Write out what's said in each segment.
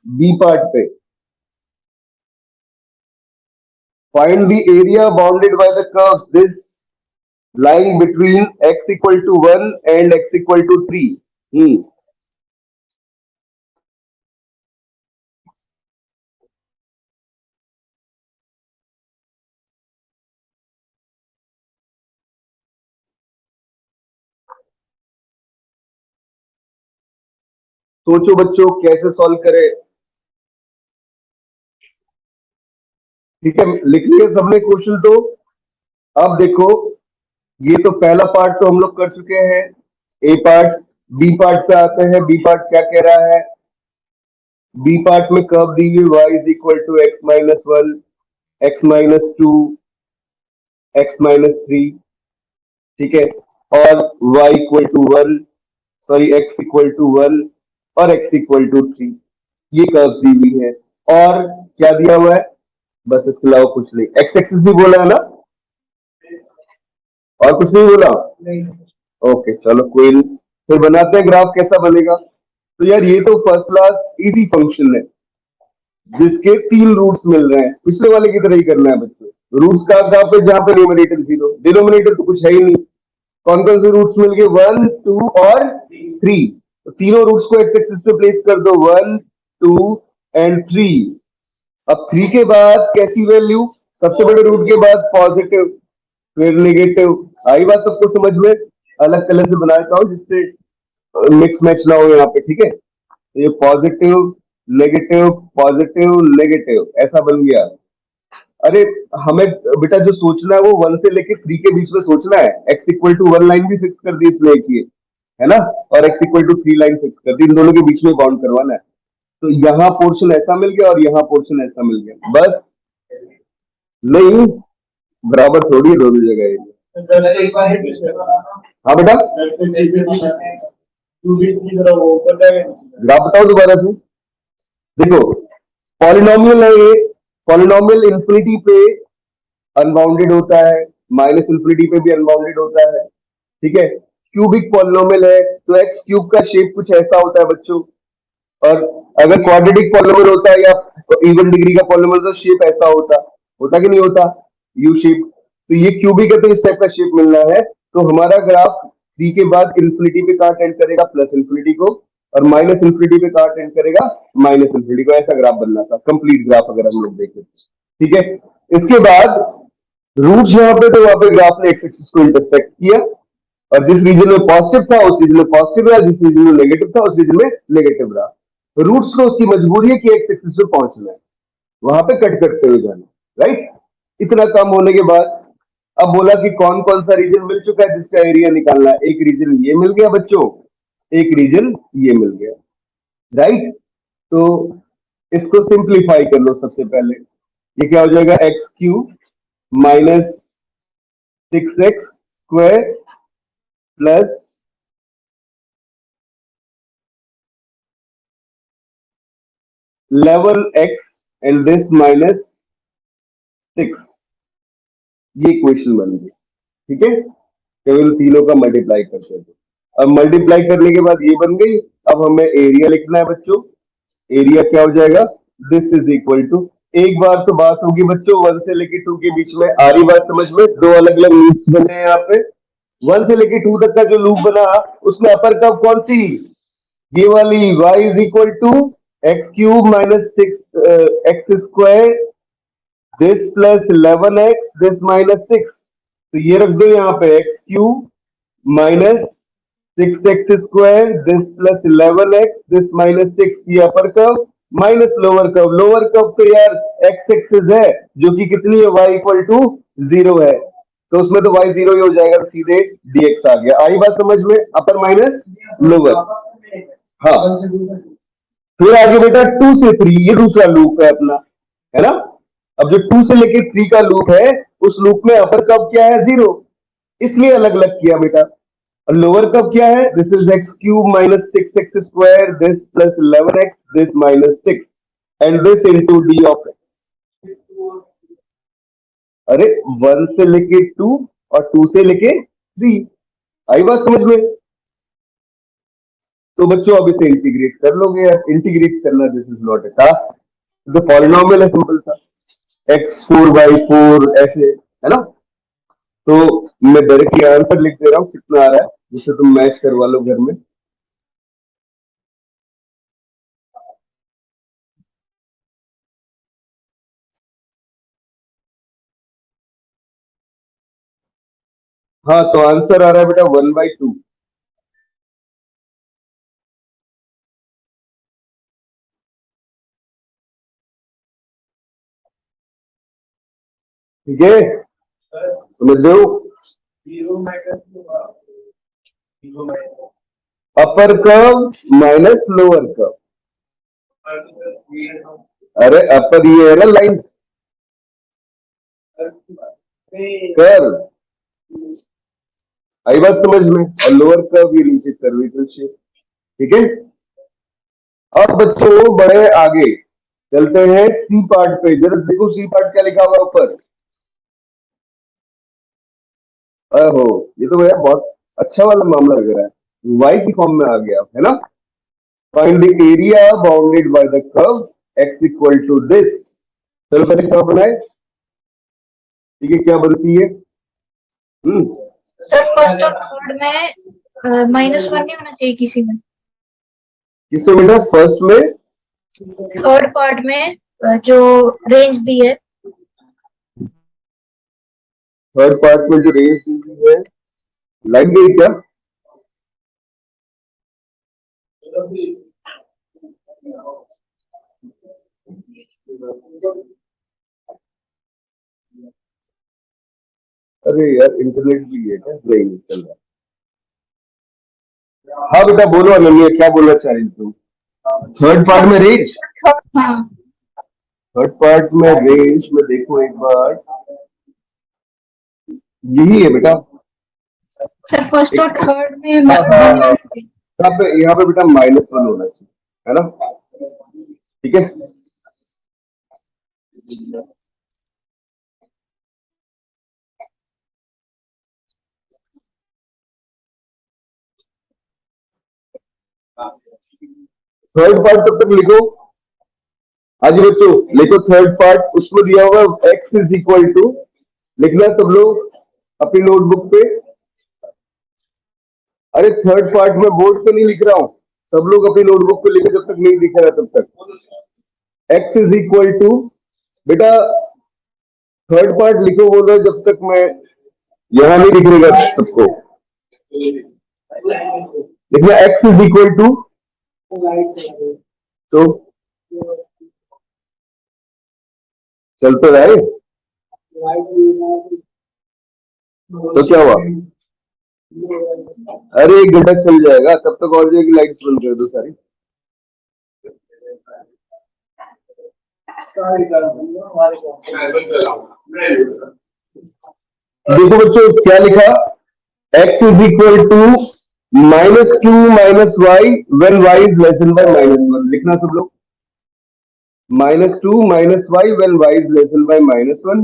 B part पे find the area bounded by the curves this lying between x equal to 1 and x equal to 3. सोचो बच्चों कैसे solve करें। ठीक है, लिख लिया सबने क्वेश्चन तो। अब देखो, ये तो पहला पार्ट तो हम लोग कर चुके हैं, ए पार्ट। बी पार्ट पे आते हैं। बी पार्ट क्या कह रहा है? बी पार्ट में कर्व दी हुई y is equal to x minus one, x minus two, x minus three. ठीक है, और y equal to one, sorry x equal to one और x इक्वल टू थ्री। ये कर्व दी हुई है। और क्या दिया हुआ है? बस इसके अलावा कुछ नहीं। एक्स एक्सिस भी बोला है ना, और कुछ नहीं बोला? ओके चलो कोई नहीं। फिर बनाते हैं ग्राफ, कैसा बनेगा। तो यार ये तो फर्स्ट क्लास इजी फंक्शन है जिसके तीन रूट्स मिल रहे हैं। पिछले वाले की तरह ही करना है बच्चों। रूट्स का कहां पे? जहां पे न्यूमरेटर जीरो, डिनोमिनेटर तो कुछ है ही नहीं। कौन कौन से रूट्स मिल गए? वन, टू और थ्री। तो तीनों रूट्स को एक्स एक्सिस पे प्लेस कर दो, वन, टू एंड थ्री। अब थ्री के बाद कैसी वैल्यू? सबसे बड़े रूट के बाद पॉजिटिव, फिर नेगेटिव। आई बात सबको समझ में? अलग कलर से बना देता हूं जिससे मिक्स मैच ना हो यहाँ पे। ठीक है, तो ये पॉजिटिव नेगेटिव पॉजिटिव नेगेटिव ऐसा बन गया। अरे हमें बेटा जो सोचना है वो वन से लेके थ्री के बीच में सोचना है। X equal to one line भी फिक्स कर दी इसने एक ये, है ना, और x equal to three line fix कर दी। इन दोनों के बीच में बाउंड करवाना है। तो यहाँ पोर्शन ऐसा मिल गया और यहाँ पोर्शन ऐसा मिल गया, बस। नहीं, बराबर थोड़ी है दोनों जगह। हाँ बेटा, ग्राफ बताओ दोबारा से। देखो, पॉलिनोमियल है ये। पॉलिनोमियल इंफिनिटी पे अनबाउंडेड होता है, माइनस इंफिनिटी पे भी अनबाउंडेड होता है। ठीक है, क्यूबिक पॉलिनोमियल है तो एक्स क्यूब का शेप कुछ ऐसा होता है बच्चों। और अगर क्वाड्रेटिक पॉलिनोमियल होता है या इवन डिग्री का पॉलिनोमियल तो शेप ऐसा होता होता कि नहीं होता? U shape. तो ये क्यूबिक है तो इस टाइप का शेप मिलना है। तो हमारा ग्राफ थ्री के बाद इंफिनिटी पे कहां टेंड करेगा? प्लस इंफिनिटी को। और माइनस इंफिनिटी पे कहां टेंड करेगा? माइनस इंफिनिटी को। ऐसा ग्राफ बनना था, कंप्लीट ग्राफ अगर हम लोग देखें। ठीक है, इसके बाद रूट्स यहाँ पे, तो वहां पे ग्राफ ने एक्स एक्सिस को इंटरसेक्ट किया और जिस रीजन में पॉजिटिव था उस रीजन में पॉजिटिव रहा, जिस रीजन में नेगेटिव था उस रीजन में नेगेटिव रहा। रूट्स को उसकी मजबूरी है कि एक्स एक्सिस पे पहुंचना है, वहां पे कट करते हुए जाना। राइट, इतना काम होने के बाद अब बोला कि कौन कौन सा रीजन मिल चुका है जिसका एरिया निकालना है। एक रीजन ये मिल गया बच्चों, एक रीजन ये मिल गया। राइट, तो इसको सिंप्लीफाई कर लो सबसे पहले। ये क्या हो जाएगा? X cube minus six x square plus 11x and this minus 6। ये इक्वेशन बन गई। ठीक है, केवल तीनों का मल्टीप्लाई करते हैं। अब मल्टीप्लाई करने के बाद ये बन गई। अब हमें एरिया लिखना है बच्चों। एरिया क्या हो जाएगा? दिस इज इक्वल टू, एक बार तो बात होगी बच्चों वन से लेके टू के बीच में। आ रही बात समझ में? दो अलग अलग लूप्स बने हैं यहाँ पे। वन से लेके टू तक का जो लूप बना उसमें अपर कर्व कौन सी? ये वाली, y is equal to x cube minus six x square this plus 11x this minus six. तो ये रख दो यहाँ पे, x cube minus six x square this plus 11x this minus six. ये upper curve minus lower curve. Lower curve तो यार x axis है जो कि कितनी है? y इक्वल टू जीरो है। तो उसमें तो y जीरो ही हो जाएगा, तो सीधे dx आ गया। आई बात समझ में? अपर माइनस लोअर। हाँ, फिर आगे बेटा टू से थ्री, ये दूसरा लूप है अपना, है ना। अब जो टू से लेके थ्री का लूप है उस लूप में अपर कर्व क्या है? जीरो, इसलिए अलग अलग किया बेटा। और लोअर कर्व क्या है? This is x cube minus six x square this plus 11x this minus six and this into D of x. अरे वन से लेके टू और टू से लेके थ्री। आई बात समझ में? तो बच्चों अब इसे इंटीग्रेट कर लोगे यार, इंटीग्रेट करना this is not a task, तो पॉलिनोमियल है, सिंपल सा, x4/4 ऐसे, है ना। तो मैं डायरेक्टली आंसर लिख दे रहा हूँ कितना आ रहा है, जिससे तुम मैच करवा लो घर में। हाँ, तो आंसर आ रहा है बेटा 1/2। ठीक है, समझ रहे हो। अपर कर्व माइनस लोअर कर्व, अरे अपर ये है ना लाइन कर्व, आई बात समझ में, और लोअर कर्व ये नीचे कर्वेचर शेप। ठीक है, अब बच्चों बड़े आगे चलते हैं सी पार्ट पे, जरा देखो सी पार्ट क्या लिखा हुआ ऊपर। हो, ये तो भैया बहुत अच्छा वाला मामला लग रहा है, वाई की फॉर्म में आ गया है ना। Find the area bounded by the curve x equal to this. चलो पहले क्या बनाए, ठीक है, क्या बनती है। सर फर्स्ट और थर्ड में -1 नहीं होना चाहिए किसी में। किसमें बेटा, फर्स्ट में, थर्ड पार्ट में जो रेंज दी है। थर्ड पार्ट में जो रेंज दी हुई है, लाइन गई क्या। अरे यार इंटरनेट भी है क्या, नहीं चल रहा। हाँ बेटा बोलो अनन्या, क्या बोलना चाह रही तुम। थर्ड पार्ट में रेंज, हाँ थर्ड पार्ट में रेंज में देखो एक बार, यही है बेटा। सर फर्स्ट और थर्ड में हाँ हाँ हाँ, यहाँ पे बेटा -1 होना चाहिए, है ना। ठीक है, थर्ड पार्ट तब तक लिखो। हाँ जी बच्चों लिखो थर्ड पार्ट, उसमें दिया होगा x इज इक्वल टू, लिखना सब लोग अपनी नोटबुक पे। अरे थर्ड पार्ट में बोर्ड पे नहीं लिख रहा हूं, सब लोग अपनी नोटबुक पे लिखे, जब तक नहीं दिख रहा तब तक। x इज इक्वल टू, बेटा थर्ड पार्ट लिखो बोल रहे जब तक मैं, यहां नहीं दिखेगा सबको, लिखना x इज इक्वल टू, तो चल तो रहा है, तो क्या हुआ। अरे 1 घंटा चल जाएगा, तब तक और जो की लाइट्स बंद कर दो सारी। देखो बच्चों क्या लिखा, x is equal to -2 - y when y is less than by -1, लिखना सब लोग। -2 - y when y is less than by -1,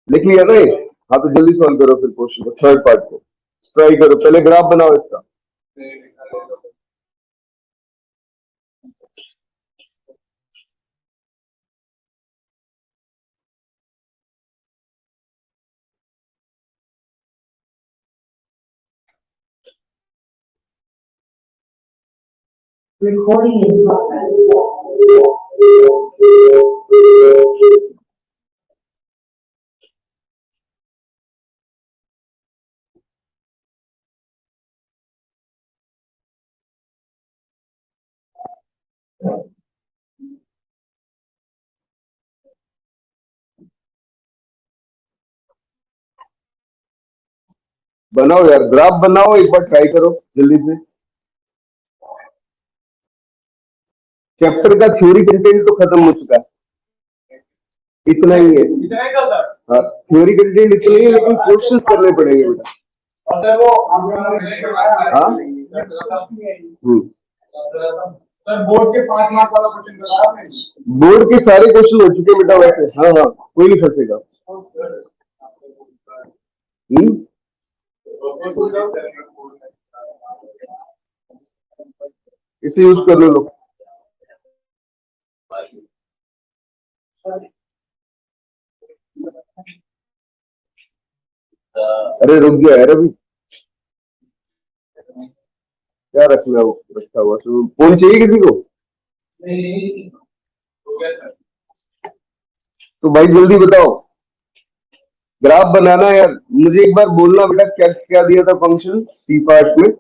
लिख लिया ना ये। हाँ तो जल्दी सॉल्व करो फिर क्वेश्चन को, थर्ड पार्ट को ट्राई करो, पहले ग्राफ बनाओ इसका। Recording in progress. बनाओ यार, ग्राफ बनाओ, एक बार ट्राई करो जल्दी से। चैप्टर का थ्योरी कंटेंट तो खत्म हो चुका है, इतना ही है। हाँ थ्योरी कंटेंट इतना ही है, लेकिन क्वेश्चंस करने पड़ेंगे बेटा। हाँ बोर्ड के 5 मार्क वाला क्वेश्चन बताया आपने? बोर्ड के सारे क्वेश्चन हो चुके हैं बेटा वैसे, हाँ हाँ कोई नहीं फंसेगा। इसे यूज कर लो लोग। अरे रुक गया यार अभी, क्या रखना हो रखा हुआ, तो फोन चाहिए किसी को? तो भाई जल्दी बताओ, ग्राफ बनाना है यार, मुझे एक बार बोलना बेटा क्या क्या दिया था फंक्शन टी पार्ट में।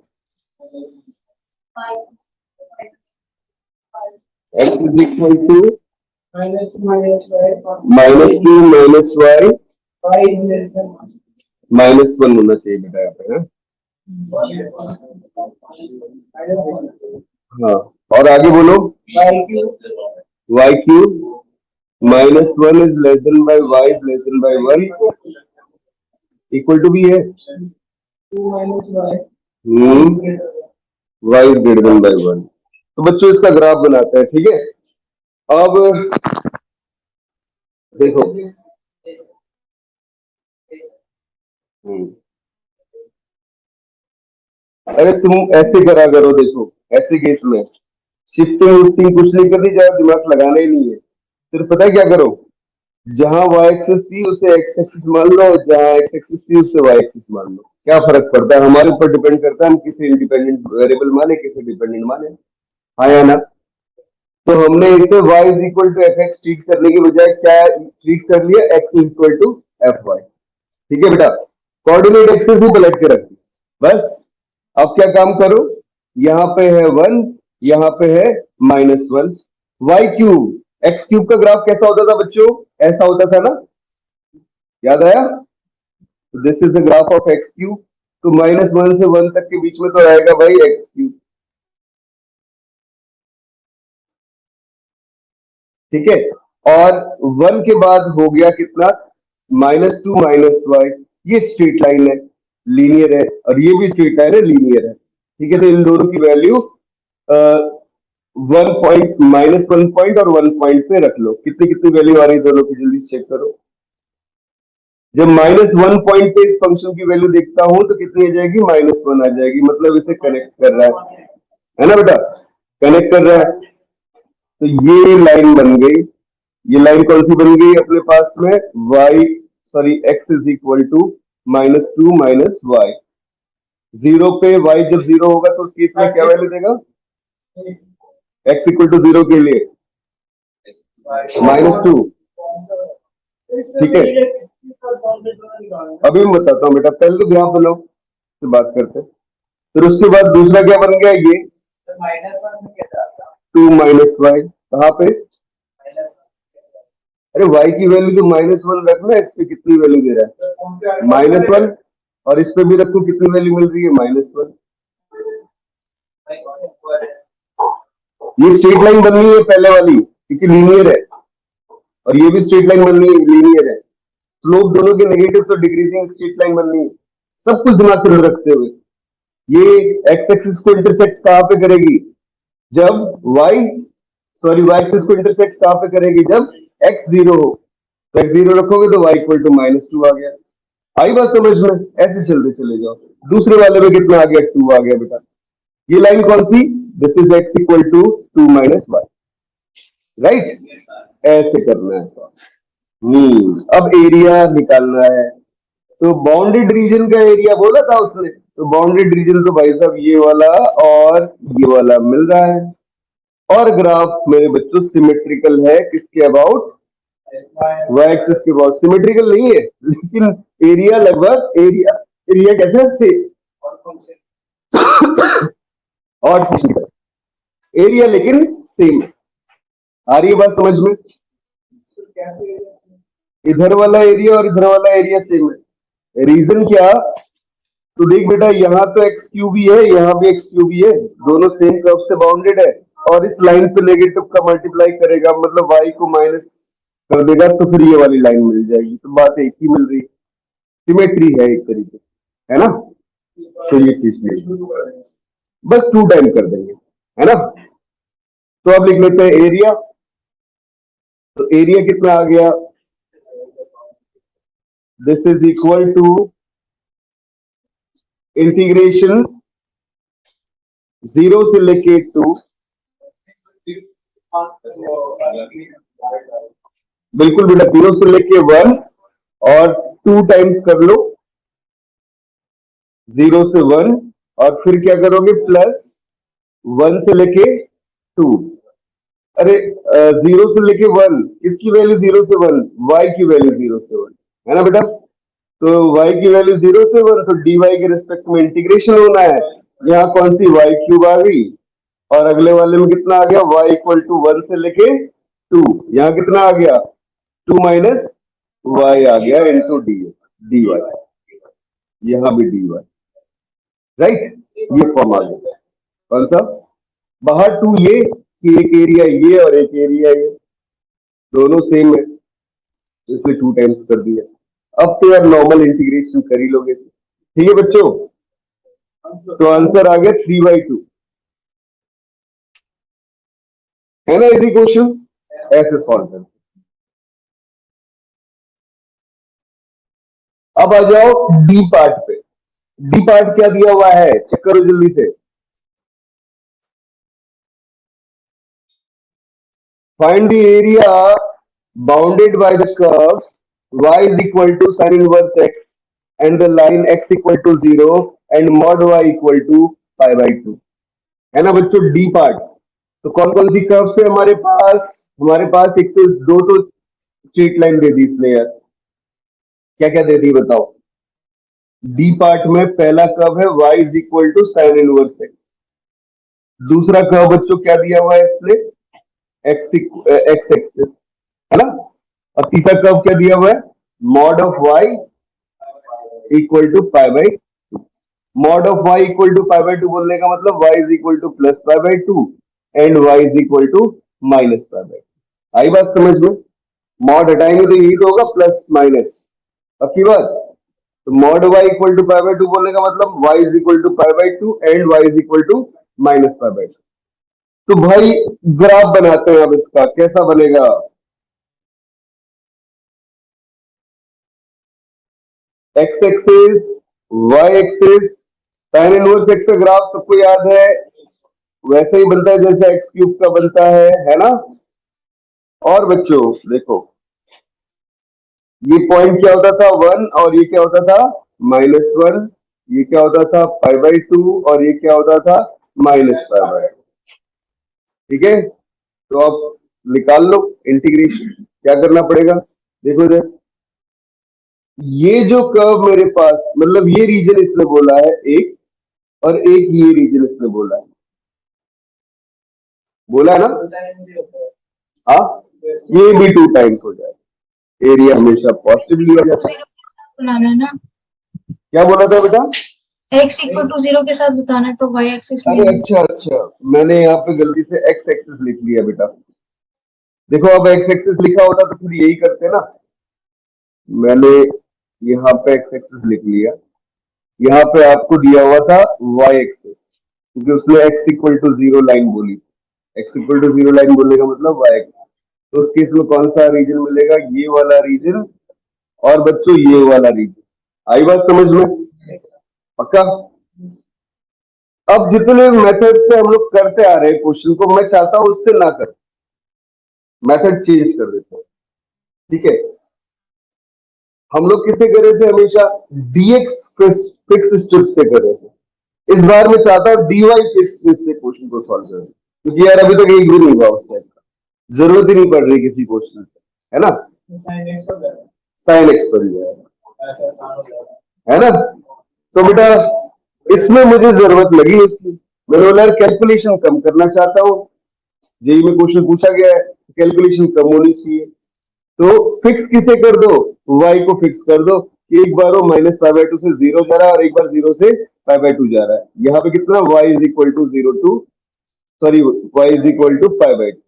x is equal to -2 -y -1 होना चाहिए बेटा यहाँ पे, है? हाँ, और आगे बोलो। y cube -1 is less than by y is less than by 1 equal to भी है y is greater than by 1। तो बच्चों इसका ग्राफ बनाते हैं, ठीक है? अब देखो, अरे तुम ऐसे करा करो, देखो ऐसे केस में शिफ्टिंग विफ्टिंग कुछ नहीं करनी, ज्यादा दिमाग लगाना ही नहीं है। फिर पता है क्या करो, जहां y एक्सिस थी उसे x एक्सिस मान लो, जहां x एक्सिस थी उसे y एक्सिस मान लो। क्या फर्क पड़ता है, हमारे ऊपर डिपेंड करता है हम किसे इंडिपेंडेंट वेरिएबल माने, किसे डिपेंडेंट माने। हाँ या ना? तो हमने इसे y is equal to f x treat करने की बजाय क्या ट्रीट कर लिया, x is equal to f y. ठीक है बेटा, कोऑर्डिनेट एक्सिस ही पलट के रखी बस। अब क्या काम करो, यहाँ पे है 1, यहाँ पे है -1, y क्यूब x क्यूब का ग्राफ कैसा होता था बच्चों, ऐसा होता था ना, याद आया? This is the graph of x cube. तो -1 से 1 तक के बीच में तो आएगा भाई x क्यूब, ठीक है? और 1 के बाद हो गया कितना, -2 -y। ये स्ट्रेट लाइन है, लीनियर है, और ये भी स्ट्रेट लाइन है, लीनियर है, ठीक है? तो इन दोनों की वैल्यू 1 पॉइंट, -1 पॉइंट और 1 पॉइंट पे रख लो। कितनी कितनी वैल्यू आ रही है दोनों की, जल्दी चेक करो। जब -1 पॉइंट पे इस फंक्शन की वैल्यू देखता हूं तो कितनी आ जाएगी, -1 आ जाएगी, मतलब इसे कनेक्ट कर रहा है ना बेटा? कनेक्ट कर रहा है, तो ये लाइन बन गई। ये लाइन कौन सी बन गई अपने पास में, x is equal to -2 -y। Zero पे y जब 0 होगा तो उस केस में क्या वैल्यू देगा, x इक्वल टू 0 के लिए -2, ठीक है? अभी मैं बताता हूँ बेटा, पहले तो ग्राफ बनाओ फिर बात करते हैं। फिर उसके बाद दूसरा क्या बन गया, ये 2 -y कहाँ पे, अरे y की वैल्यू जो -1 रखना, इस पे कितनी वैल्यू दे रहा है, -1, और इस पे भी रखो कितनी वैल्यू मिल रही है, -1। ये स्ट्रेट लाइन बननी है पहले वाली, क्योंकि लीनियर है, और ये भी स्ट्रेट लाइन बननी है, लीनियर है। स्लोप दोनों के नेगेटिव, तो डिक्रीजिंग स्ट्रेट लाइन बननी है। सब कुछ दिमाग में रखते हुए ये x एक्सिस को इंटरसेक्ट कहां पे करेगी, जब y एक्सिस को इंटरसेक्ट कहां पे करेगी, जब x 0 हो। तो x 0 रखोगे तो y इक्वल टू -2 आ गया। आई बात समझ में? ऐसे चलते चले जाओ। दूसरे वाले में कितना आ गया, 2 आ गया बेटा। ये लाइन कौन सी, this is x equal to 2 -y, right? ऐसे करना है ऐसा। अब एरिया निकालना है, तो बाउंडेड रीजन का एरिया बोला था उसने, तो बाउंडेड रीजन तो भाई साहब ये वाला और ये वाला मिल रहा है। और ग्राफ मेरे बच्चों सिमेट्रिकल है, किसके अबाउट, y एक्सिस के अबाउट। सिमेट्रिकल नहीं है लेकिन एरिया लगभग, एरिया कैसे से और एरिया लेकिन सेम। आ रही है बात समझ में? इधर वाला एरिया और इधर वाला एरिया सेम है। रीजन क्या, तो देख बेटा, यहाँ तो एक्स क्यूब ही है, यहाँ भी एक्स क्यूब ही है, दोनों सेम कर्व से बाउंडेड है, और इस लाइन पे नेगेटिव का मल्टीप्लाई करेगा, मतलब y को माइनस कर देगा, तो फिर ये वाली लाइन मिल जाएगी। तो बात एक ही मिल रही है, सिमेट्री है एक तरीके, है ना? तो ये चीज बस 2 टाइम कर देंगे, है ना? तो अब लिख लेते हैं एरिया। तो एरिया कितना आ गया, this is equal to integration 0 से लेके 2 बिल्कुल बेटा, 0 से लेके 1 और 2 टाइम्स कर लो, 0 से 1 और फिर क्या करोगे प्लस 1 से लेके 2। अरे 0 से लेके 1, इसकी वैल्यू 0 से 1, y की वैल्यू 0 से 1 है ना बेटा। तो y की वैल्यू 0 से 1, तो dy के रिस्पेक्ट में इंटीग्रेशन होना है। यहाँ कौन सी y क्यूब आ गई और अगले वाले में कितना आ गया, y इक्वल टू 1 से लेके 2। यहाँ कितना आ गया, 2 माइनस y आ गया इंटू dy, यहाँ भी dy, राइट। ये फॉर्म आ गया कौन सा, बाहर 2 ये कि एक एरिया ये और एक एरिया ये, दोनों सेम है, इसलिए 2 टाइम्स कर दिया। अब तो यार नॉर्मल इंटीग्रेशन कर ही लोगे, ठीक है बच्चों। तो आंसर आ गया 3/2, है ना इजी क्वेश्चन, ऐसे सॉल्व कर। अब आ जाओ डी पार्ट पे। डी पार्ट क्या दिया हुआ है, चेक करो जल्दी से। Find the area bounded by the curves y is equal to sin inverse x and the line x equal to 0 and mod y equal to pi by 2, है ना बच्चों डी पार्ट। तो कौन कौन सी कर्व्स है हमारे पास, एक तो दो तो स्ट्रेट लाइन दे दी इसने यार, क्या क्या दे दी बताओ। डी पार्ट में पहला कर्व है y is equal to sine inverse x, दूसरा कर्व बच्चों क्या दिया हुआ है इसने, x एक्सिस, है ना। और तीसरा कर्व क्या दिया हुआ है, mod of y equal to pi by, mod of y equal to pi by 2 बोलने का मतलब y is equal to plus pi by 2 and y is equal to minus pi by. आई बात समझ में, मॉड हटाएंगे तो यही तो होगा प्लस माइनस, पक्की बात। तो mod y equal to pi by 2 बोलने का मतलब y is equal to pi by 2 and y is equal to minus pi by 2। तो भाई ग्राफ बनाते हैं अब इसका, कैसा बनेगा, x axis y axis, sine inverse x का ग्राफ सबको याद है, वैसे ही बनता है जैसे एक्स क्यूब का बनता है ना। और बच्चों देखो ये पॉइंट क्या होता था 1 और ये क्या होता था -1, ये क्या होता था पाई बाई 2 और ये क्या होता था माइनस पाई बाई, ठीक है। तो अब निकाल लो इंटीग्रेशन, क्या करना पड़ेगा, देखो इधर ये जो कर्व मेरे पास, मतलब ये रीजन इसने बोला है एक, और एक ये रीजन इसने बोला है ना, हाँ ये भी 2 टाइम्स हो जाए, एरिया हमेशा पॉजिटिव लिया जाता है। बनाना है ना, क्या बोला था बेटा, x इक्वल टू 0 के साथ बताना है तो y एक्सिस। अरे अच्छा, मैंने यहाँ पे गलती से x एक्सिस लिख लिया बेटा। देखो अब x एक्सिस लिखा होता तो फिर यही करते ना, मैंने यहाँ पे x एक्सिस लिख लिया, यहाँ पे आपको दिया हुआ था y एक्सिस, क्योंकि उसने x इक्वल टू 0 लाइन बोली, x इक्वल टू 0 लाइन बोलने का मतलब y एक्सिस। तो उस केस में कौन सा रीजन मिलेगा, ये वाला रीजन, और बच्चों ये वाला रीजन। आई बात समझ में, पक्का। अब जितने मेथड से हम लोग करते आ रहे हैं क्वेश्चन को, मैं चाहता हूं उससे ना कर, मेथड चेंज कर देते हैं, ठीक है। हम लोग किससे कर रहे थे हमेशा, dx फिक्स स्ट्रिप से कर रहे थे, इस बार मैं चाहता हूं dy फिक्स स्ट्रिप से क्वेश्चन को सॉल्व करें, क्योंकि यार अभी तक एक भी नहीं हुआ उस टाइप का, जरूरत ही नहीं पड़ रही किसी क्वेश्चन से, है ना, साइन एक्स पर है ना। तो बेटा इसमें मुझे जरूरत लगी उसकी, मैंने बोला कैलकुलेशन कम करना चाहता हूँ, जेई में क्वेश्चन पूछा गया है, कैलकुलेशन कम होनी चाहिए, तो फिक्स किसे कर दो, y को फिक्स कर दो, एक बार वो माइनस पाई बाई 2 से 0 जा रहा है और एक बार 0 से पाई बाई 2 जा रहा है, यहाँ पे कितना y is equal to 0 to sorry y is equal to pi by 2,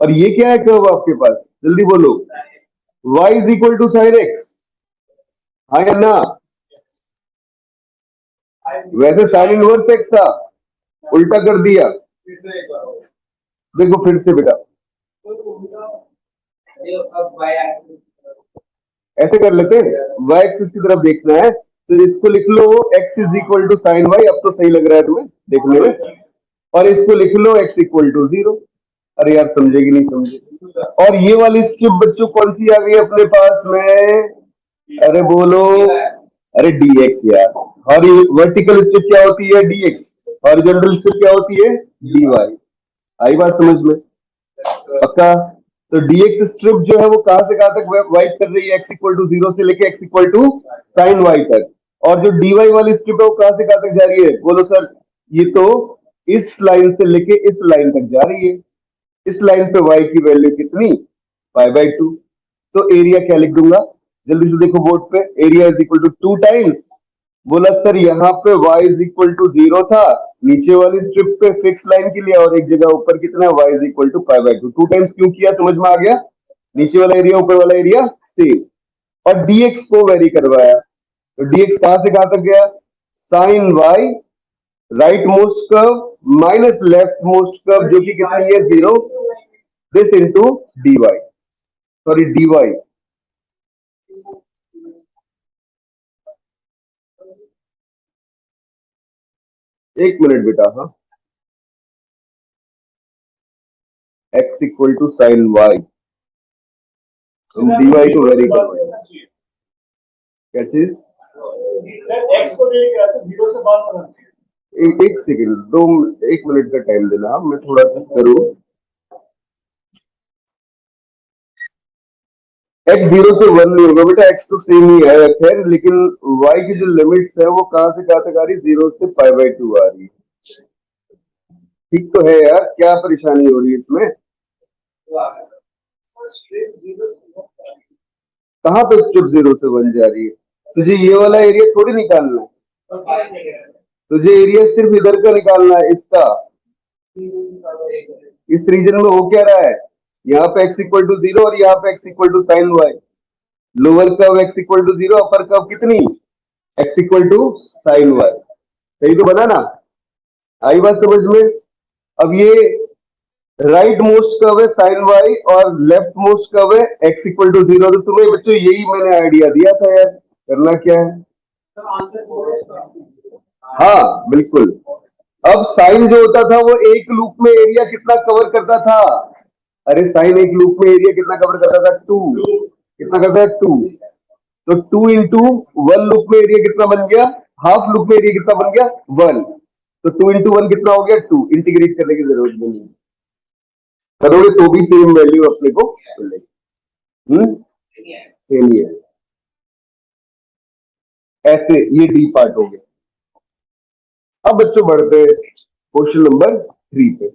और ये क्या है कर्व आपके पास, जल्दी बोलो, y is equal to sine x, हाँ या ना, वैसे साइन इनवर्स x था, उल्टा कर दिया, देखो फिर से बेटा ऐसे कर लेते हैं, y एक्सिस की तरफ देखना है तो इसको लिख लो x is equal to sine y, अब तो सही लग रहा है तुम्हें देखने में, और इसको लिख लो x इक्वल टू 0, अरे यार समझेगी नहीं समझे। और ये वाली स्ट्रिप बच्चों कौन सी आ गई अपने पास में? अरे बोलो, अरे dx यार। और वर्टिकल स्ट्रिप क्या होती है? dx। हॉरिजॉन्टल स्ट्रिप क्या होती है? dy। आई बात समझ में? पक्का? तो dx स्ट्रिप जो है वो कहां से कहां तक वाइट कर रही है? x इक्वल टू 0 से लेके x equal to sine y तक। और जो dy वाली स्ट्रिप है वो कहां से कहां तक जा रही है? बोलो सर। ये तो इस लाइन से लेके इस लाइन तक जा रही है। इस लाइन पे y की वैल्यू कितनी? π/2। तो एरिया क्या लिख दूंगा? जल्दी से देखो बोर्ड पे। Area is equal to 2 times. बोला सर यहाँ पे y इज इक्वल टू 0 था, नीचे वाली स्ट्रिप पे फिक्स लाइन के लिए, और एक जगह ऊपर कितना? y is equal to π/2। 2 times क्यों किया? समझ में आ गया? नीचे वाला एरिया ऊपर वाला एरिया सेम। और dx को वेरी करवाया, तो dx कहां से कहां तक गया? Sine y right most curve minus left most curve, जो कि कितनी है? 0। This into dy, sorry dy। एक मिनट बेटा। हाँ, x equal to sine y, dy को वेरी करवाया। क्या चीज? सर एक्स को ले गया तो 0 से बात करना चाहिए। एक सेकंड, 1 मिनट का टाइम देना, मैं थोड़ा सा करूं। x 0 से 1 नहीं होगा बेटा, x तो सेम ही है खैर, लेकिन y की जो लिमिट्स है वो कहां से कहां तक आ रही? 0 से π/2 आ रही है। ठीक तो है यार, क्या परेशानी हो रही है इसमें? कहां पे स्ट्रिप 0 से 1 जा रही है? तुझे ये वाला एरिया थोड़ी निकालना है, तुझे एरिया सिर्फ इधर का निकालना है, इसका। इस रीजन में हो क्या रहा है? यहाँ पे x इक्वल टू 0 और यहाँ पे x equal to sine y। Lower curve x equal to 0, upper curve कितनी? x equal to sine y। सही तो बना ना? आई बात समझ में? अब ये राइट मोस्ट कर्व है साइन y और लेफ्ट मोस्ट कर्व है x इक्वल टू 0। तो तुम्हें बच्चों यही मैंने आइडिया दिया था यार, करना क्या है? हाँ बिल्कुल। अब साइन जो होता था वो एक लूप में एरिया कितना कवर करता था? अरे साइन एक लूप में एरिया कितना कवर करता था? 2। कितना करता है? 2। तो 2 इंटू 1 लूप में एरिया कितना बन गया? हाफ लूप में एरिया कितना बन गया? 1। तो 2 इंटू 1 कितना हो गया? 2। इंटीग्रेट करने की जरूरत नहीं है, करोगे तो भी सेम वैल्यू अपने को मिलेगी। सेम ही है। ऐसे ये डी पार्ट हो गया। अब बच्चों बढ़ते क्वेश्चन नंबर 3 पे।